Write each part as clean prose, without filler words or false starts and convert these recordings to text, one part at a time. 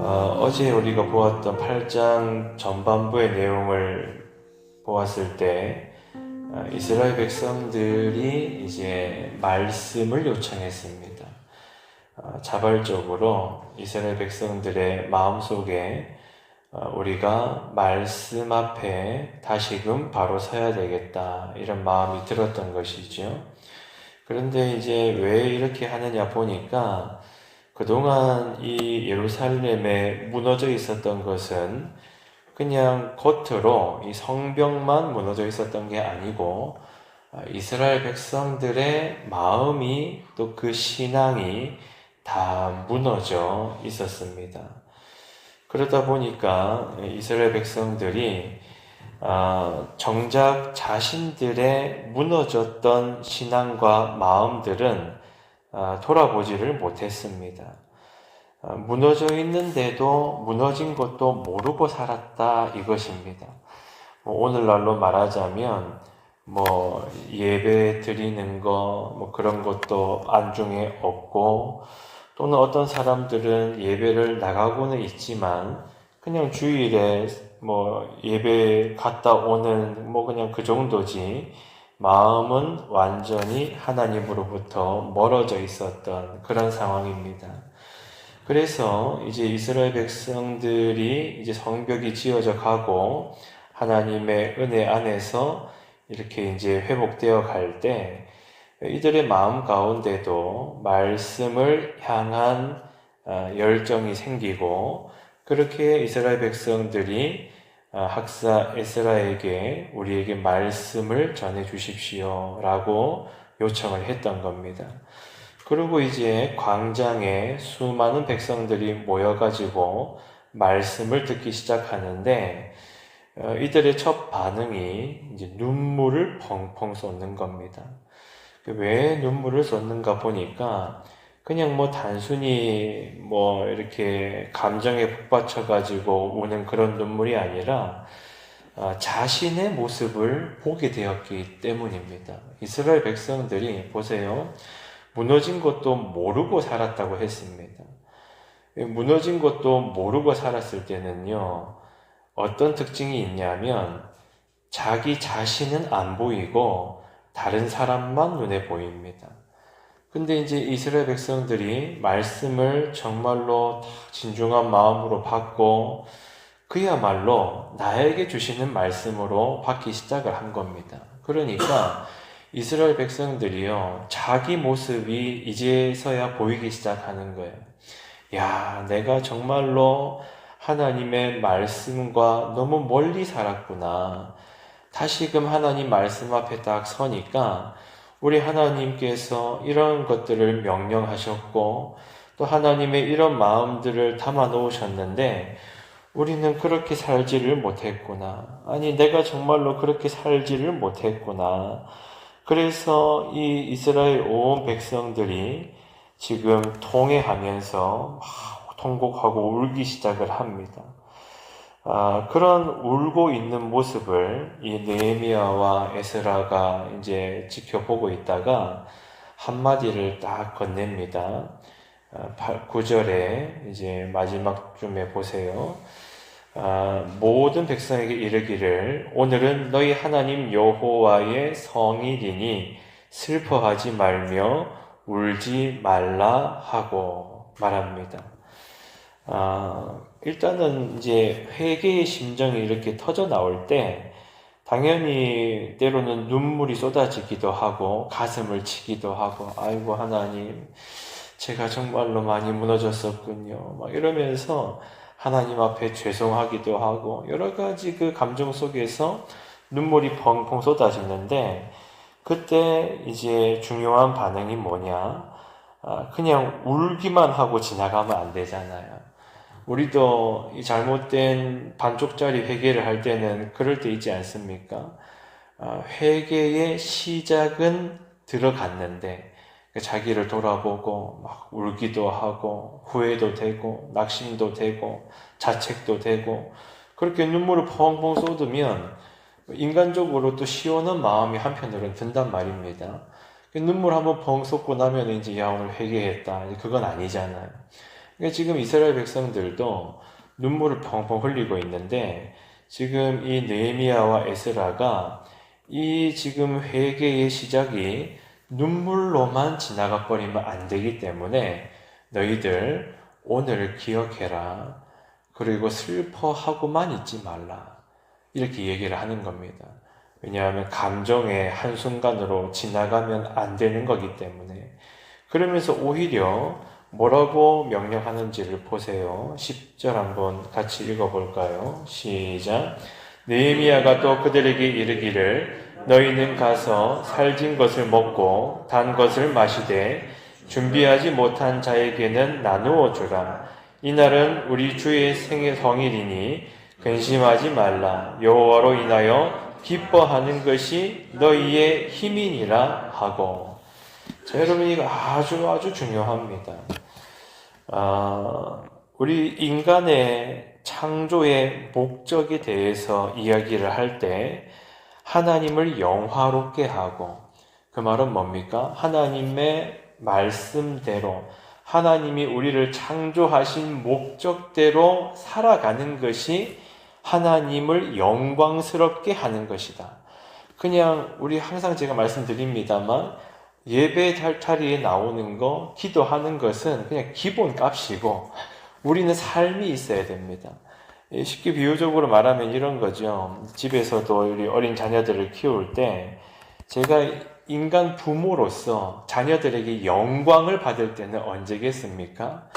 어제 우리가 보았던 8장 전반부의 내용을 보았을 때 이스라엘 백성들이 이제 말씀을 요청했습니다. 자발적으로 이스라엘 백성들의 마음속에 우리가 말씀 앞에 다시금 바로 서야 되겠다 이런 마음이 들었던 것이죠. 그런데 이제 왜 이렇게 하느냐 보니까 그동안 이 예루살렘에 무너져 있었던 것은 그냥 겉으로 이 성벽만 무너져 있었던 게 아니고 이스라엘 백성들의 마음이 또 그 신앙이 다 무너져 있었습니다. 그러다 보니까 이스라엘 백성들이 정작 자신들의 무너졌던 신앙과 마음들은 돌아보지를 못했습니다. 무너져 있는데도 무너진 것도 모르고 살았다 이것입니다. 오늘날로 말하자면 예배 드리는 거 그런 것도 안중에 없고, 또는 어떤 사람들은 예배를 나가고는 있지만 그냥 주일에 예배 갔다 오는 그냥 그 정도지 마음은 완전히 하나님으로부터 멀어져 있었던 그런 상황입니다. 그래서 이제 이스라엘 백성들이 이제 성벽이 지어져 가고 하나님의 은혜 안에서 이렇게 이제 회복되어 갈 때 이들의 마음 가운데도 말씀을 향한 열정이 생기고, 그렇게 이스라엘 백성들이 학사 에스라에게 우리에게 말씀을 전해 주십시오 라고 요청을 했던 겁니다. 그리고 이제 광장에 수많은 백성들이 모여가지고 말씀을 듣기 시작하는데 이들의 첫 반응이 이제 눈물을 펑펑 쏟는 겁니다. 왜 눈물을 쏟는가 보니까 그냥 단순히 이렇게 감정에 북받쳐가지고 우는 그런 눈물이 아니라 자신의 모습을 보게 되었기 때문입니다. 이스라엘 백성들이 보세요. 무너진 것도 모르고 살았다고 했습니다. 무너진 것도 모르고 살았을 때는요, 어떤 특징이 있냐면 자기 자신은 안 보이고 다른 사람만 눈에 보입니다. 근데 이제 이스라엘 백성들이 말씀을 정말로 진중한 마음으로 받고 그야말로 나에게 주시는 말씀으로 받기 시작을 한 겁니다. 그러니까 이스라엘 백성들이요, 자기 모습이 이제서야 보이기 시작하는 거예요. 야, 내가 정말로 하나님의 말씀과 너무 멀리 살았구나. 다시금 하나님 말씀 앞에 딱 서니까 우리 하나님께서 이런 것들을 명령하셨고 또 하나님의 이런 마음들을 담아 놓으셨는데 우리는 그렇게 살지를 못했구나. 아니, 내가 정말로 그렇게 살지를 못했구나. 그래서 이 이스라엘 온 백성들이 지금 통회하면서 통곡하고 울기 시작을 합니다. 그런 울고 있는 모습을 이 느헤미야와 에스라가 이제 지켜보고 있다가 한마디를 딱 건넵니다. 9절에 이제 마지막쯤에 보세요. 모든 백성에게 이르기를 오늘은 너희 하나님 여호와의 성일이니 슬퍼하지 말며 울지 말라 하고 말합니다. 일단은 이제 회개의 심정이 이렇게 터져 나올 때 당연히 때로는 눈물이 쏟아지기도 하고 가슴을 치기도 하고, 아이고 하나님, 제가 정말로 많이 무너졌었군요, 이러면서 하나님 앞에 죄송하기도 하고 여러 가지 그 감정 속에서 눈물이 펑펑 쏟아지는데, 그때 이제 중요한 반응이 뭐냐? 그냥 울기만 하고 지나가면 안 되잖아요. 우리도 이 잘못된 반쪽짜리 회개를 할 때는 그럴 때 있지 않습니까? 회개의 시작은 들어갔는데 자기를 돌아보고 막 울기도 하고 후회도 되고 낙심도 되고 자책도 되고 그렇게 눈물을 펑펑 쏟으면 인간적으로 또 시원한 마음이 한편으로는 든단 말입니다. 눈물 한번 펑 쏟고 나면 이제 야, 오늘 회개했다. 그건 아니잖아요. 그러니까 지금 이스라엘 백성들도 눈물을 펑펑 흘리고 있는데 지금 이 느헤미야와 에스라가 이 지금 회개의 시작이 눈물로만 지나가 버리면 안 되기 때문에 너희들 오늘을 기억해라. 그리고 슬퍼하고만 있지 말라. 이렇게 얘기를 하는 겁니다. 왜냐하면 감정의 한순간으로 지나가면 안 되는 거기 때문에. 그러면서 오히려 뭐라고 명령하는지를 보세요. 10절 한번 같이 읽어볼까요? 시작. 느헤미야가 또 그들에게 이르기를 너희는 가서 살진 것을 먹고 단 것을 마시되 준비하지 못한 자에게는 나누어 주라. 이날은 우리 주의 성일이니 근심하지 말라. 여호와로 인하여 기뻐하는 것이 너희의 힘이니라 하고. 자, 여러분 이거 아주 중요합니다. 우리 인간의 창조의 목적에 대해서 이야기를 할 때 하나님을 영화롭게 하고, 그 말은 뭡니까? 하나님의 말씀대로 하나님이 우리를 창조하신 목적대로 살아가는 것이 하나님을 영광스럽게 하는 것이다. 그냥 우리 항상 제가 말씀드립니다만 예배 자리에 나오는 거, 기도하는 것은 그냥 기본 값이고 우리는 삶이 있어야 됩니다. 쉽게 비유적으로 말하면 이런 거죠. 집에서도 우리 어린 자녀들을 키울 때 제가 인간 부모로서 자녀들에게 영광을 받을 때는 언제겠습니까?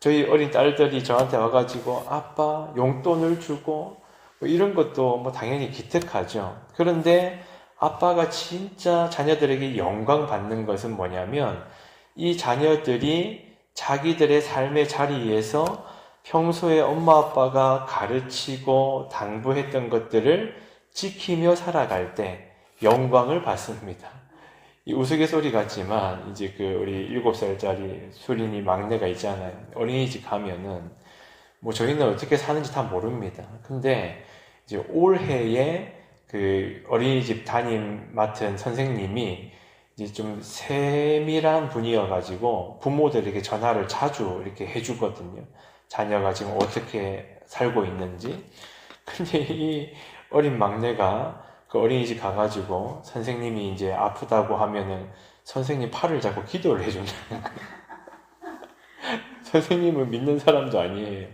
저희 어린 딸들이 저한테 와가지고 아빠 용돈을 주고 뭐 이런 것도 뭐 당연히 기특하죠. 그런데 아빠가 진짜 자녀들에게 영광 받는 것은 뭐냐면 이 자녀들이 자기들의 삶의 자리에서 평소에 엄마 아빠가 가르치고 당부했던 것들을 지키며 살아갈 때 영광을 받습니다. 이 우스갯소리 같지만 이제 그 우리 7살짜리 수린이 막내가 있잖아요. 어린이집 가면은 뭐 저희는 어떻게 사는지 다 모릅니다. 근데 이제 올해에 그 어린이집 담임 맡은 선생님이 이제 좀 세밀한 분이어가지고 부모들에게 전화를 자주 이렇게 해주거든요. 자녀가 지금 어떻게 살고 있는지. 근데 이 어린 막내가 그 어린이집 가가지고 선생님이 이제 아프다고 하면은 선생님 팔을 잡고 기도를 해준다는 거예요. 선생님을 믿는 사람도 아니에요.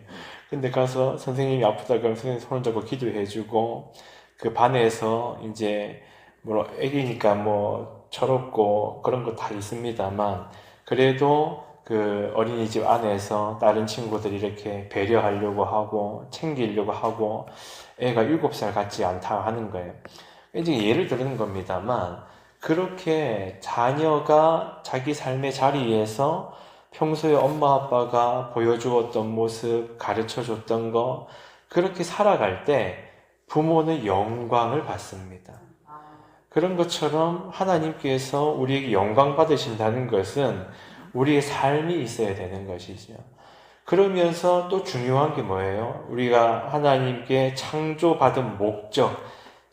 근데 가서 선생님이 아프다 그러면 선생님 손을 잡고 기도해주고 그 반에서 이제 뭐 애기니까 뭐 철없고 그런 거 다 있습니다만 그래도 그 어린이집 안에서 다른 친구들이 이렇게 배려하려고 하고 챙기려고 하고 애가 7살 같지 않다 하는 거예요. 이제 예를 드는 겁니다만 그렇게 자녀가 자기 삶의 자리에서 평소에 엄마 아빠가 보여주었던 모습, 가르쳐줬던 거 그렇게 살아갈 때 부모는 영광을 받습니다. 그런 것처럼 하나님께서 우리에게 영광 받으신다는 것은 우리의 삶이 있어야 되는 것이죠. 그러면서 또 중요한 게 뭐예요? 우리가 하나님께 창조받은 목적.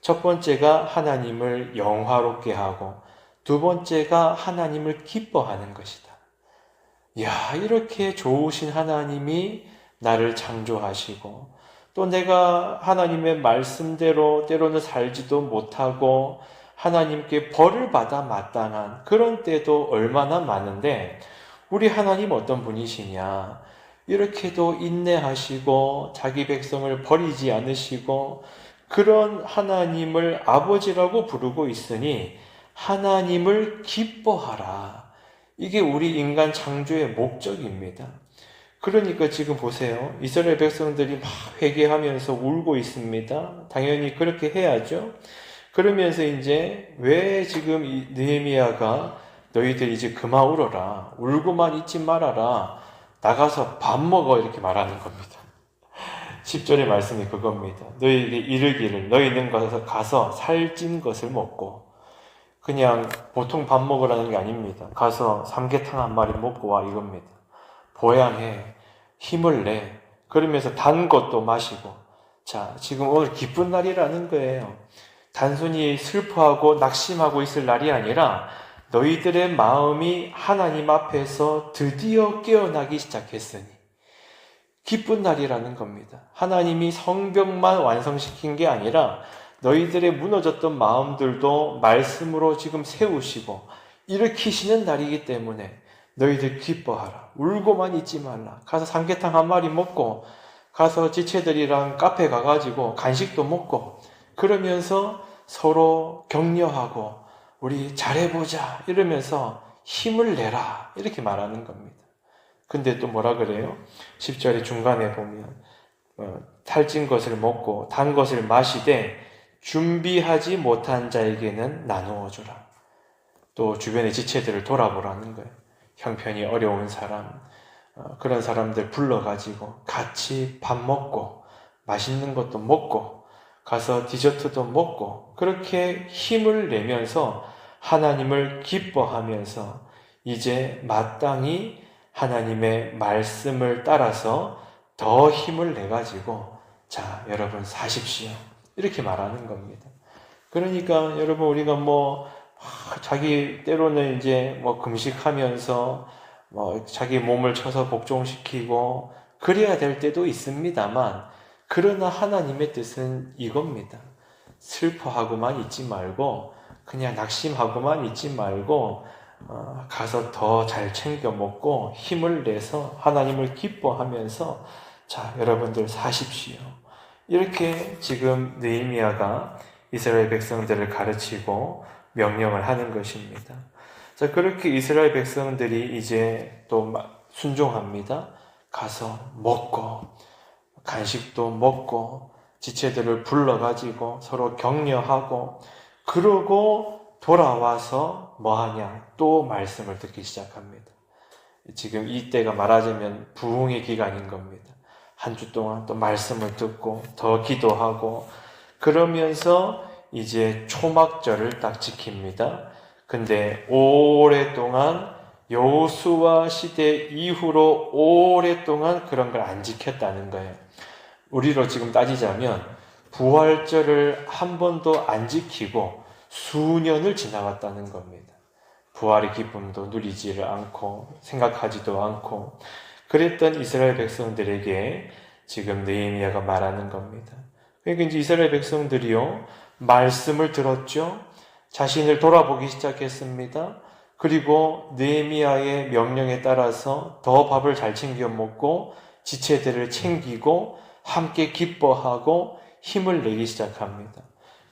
첫 번째가 하나님을 영화롭게 하고 두 번째가 하나님을 기뻐하는 것이다. 야, 이렇게 좋으신 하나님이 나를 창조하시고 또 내가 하나님의 말씀대로 때로는 살지도 못하고 하나님께 벌을 받아 마땅한 그런 때도 얼마나 많은데 우리 하나님 어떤 분이시냐? 이렇게도 인내하시고 자기 백성을 버리지 않으시고 그런 하나님을 아버지라고 부르고 있으니 하나님을 기뻐하라. 이게 우리 인간 창조의 목적입니다. 그러니까 지금 보세요. 이스라엘 백성들이 막 회개하면서 울고 있습니다. 당연히 그렇게 해야죠. 그러면서 이제 왜 지금 이 느헤미야가 너희들 이제 그만 울어라. 울고만 있지 말아라. 나가서 밥 먹어. 이렇게 말하는 겁니다. 10절의 말씀이 그겁니다. 너희에게 이르기를 너희는 가서 살찐 것을 먹고 그냥 보통 밥 먹으라는 게 아닙니다. 가서 삼계탕 한 마리 먹고 와 이겁니다. 보양해. 힘을 내. 그러면서 단 것도 마시고 자, 지금 오늘 기쁜 날이라는 거예요. 단순히 슬퍼하고 낙심하고 있을 날이 아니라 너희들의 마음이 하나님 앞에서 드디어 깨어나기 시작했으니 기쁜 날이라는 겁니다. 하나님이 성벽만 완성시킨 게 아니라 너희들의 무너졌던 마음들도 말씀으로 지금 세우시고 일으키시는 날이기 때문에 너희들 기뻐하라. 울고만 있지 말라. 가서 삼계탕 한 마리 먹고 가서 지체들이랑 카페 가가지고 간식도 먹고 그러면서 서로 격려하고 우리 잘해보자 이러면서 힘을 내라 이렇게 말하는 겁니다. 근데 또 뭐라 그래요? 10절의 중간에 보면 탈진 것을 먹고 단 것을 마시되 준비하지 못한 자에게는 나누어 주라. 또 주변의 지체들을 돌아보라는 거예요. 형편이 어려운 사람, 그런 사람들 불러가지고 같이 밥 먹고 맛있는 것도 먹고 가서 디저트도 먹고 그렇게 힘을 내면서 하나님을 기뻐하면서 이제 마땅히 하나님의 말씀을 따라서 더 힘을 내가지고 자 여러분 사십시오 이렇게 말하는 겁니다. 그러니까 여러분 우리가 자기 때로는 이제 금식하면서 자기 몸을 쳐서 복종시키고 그래야 될 때도 있습니다만 그러나 하나님의 뜻은 이겁니다. 슬퍼하고만 있지 말고 그냥 낙심하고만 있지 말고 가서 더 잘 챙겨 먹고 힘을 내서 하나님을 기뻐하면서 자 여러분들 사십시오. 이렇게 지금 느헤미야가 이스라엘 백성들을 가르치고 명령을 하는 것입니다. 자 그렇게 이스라엘 백성들이 이제 또 순종합니다. 가서 먹고 간식도 먹고 지체들을 불러가지고 서로 격려하고 그러고 돌아와서 뭐하냐? 또 말씀을 듣기 시작합니다. 지금 이때가 말하자면 부흥의 기간인 겁니다. 한 주 동안 또 말씀을 듣고 더 기도하고 그러면서 이제 초막절을 딱 지킵니다. 근데 오랫동안 여호수아 시대 이후로 오랫동안 그런 걸 안 지켰다는 거예요. 우리로 지금 따지자면 부활절을 한 번도 안 지키고 수년을 지나갔다는 겁니다. 부활의 기쁨도 누리지를 않고 생각하지도 않고 그랬던 이스라엘 백성들에게 지금 느헤미야가 말하는 겁니다. 그러니까 이제 이스라엘 백성들이요 말씀을 들었죠. 자신을 돌아보기 시작했습니다. 그리고 느헤미야의 명령에 따라서 더 밥을 잘 챙겨 먹고 지체들을 챙기고 함께 기뻐하고 힘을 내기 시작합니다.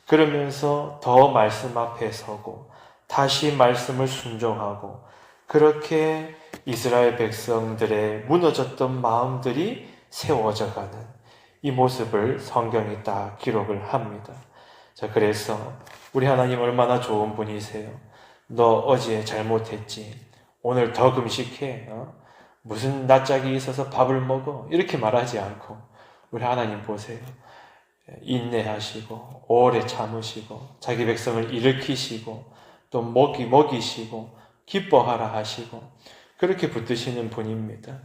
그러면서 더 말씀 앞에 서고 다시 말씀을 순종하고 그렇게 이스라엘 백성들의 무너졌던 마음들이 세워져 가는 이 모습을 성경이 딱 기록을 합니다. 자, 그래서 우리 하나님 얼마나 좋은 분이세요. 너 어제 잘못했지. 오늘 더 금식해. 무슨 낯짝이 있어서 밥을 먹어. 이렇게 말하지 않고 우리 하나님 보세요. 인내하시고 오래 참으시고 자기 백성을 일으키시고 또 먹이시고 기뻐하라 하시고 그렇게 붙드시는 분입니다.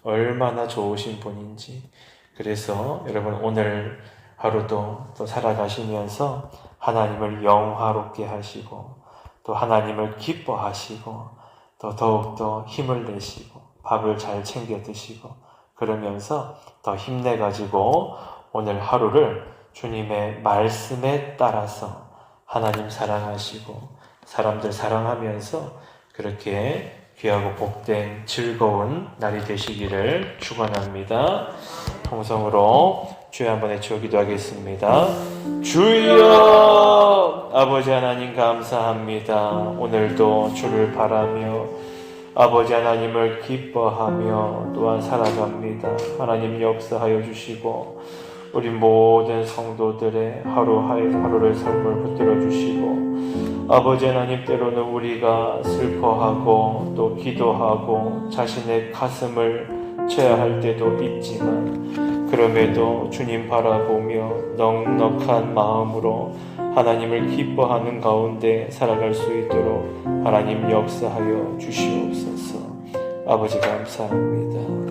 얼마나 좋으신 분인지. 그래서 여러분 오늘 하루도 또 살아가시면서 하나님을 영화롭게 하시고 또 하나님을 기뻐하시고 또 더욱더 힘을 내시고 밥을 잘 챙겨 드시고 그러면서 더 힘내가지고 오늘 하루를 주님의 말씀에 따라서 하나님 사랑하시고 사람들 사랑하면서 그렇게 귀하고 복된 즐거운 날이 되시기를 축원합니다. 통성으로 주여 한번 외쳐 기도하겠습니다. 주여 아버지 하나님 감사합니다. 오늘도 주를 바라며 아버지 하나님을 기뻐하며 또한 살아갑니다. 하나님 역사하여 주시고 우리 모든 성도들의 하루의 삶을 붙들어 주시고 아버지 하나님 때로는 우리가 슬퍼하고 또 기도하고 자신의 가슴을 쳐야 할 때도 있지만 그럼에도 주님 바라보며 넉넉한 마음으로 하나님을 기뻐하는 가운데 살아갈 수 있도록 하나님 역사하여 주시옵소서. 아버지 감사합니다.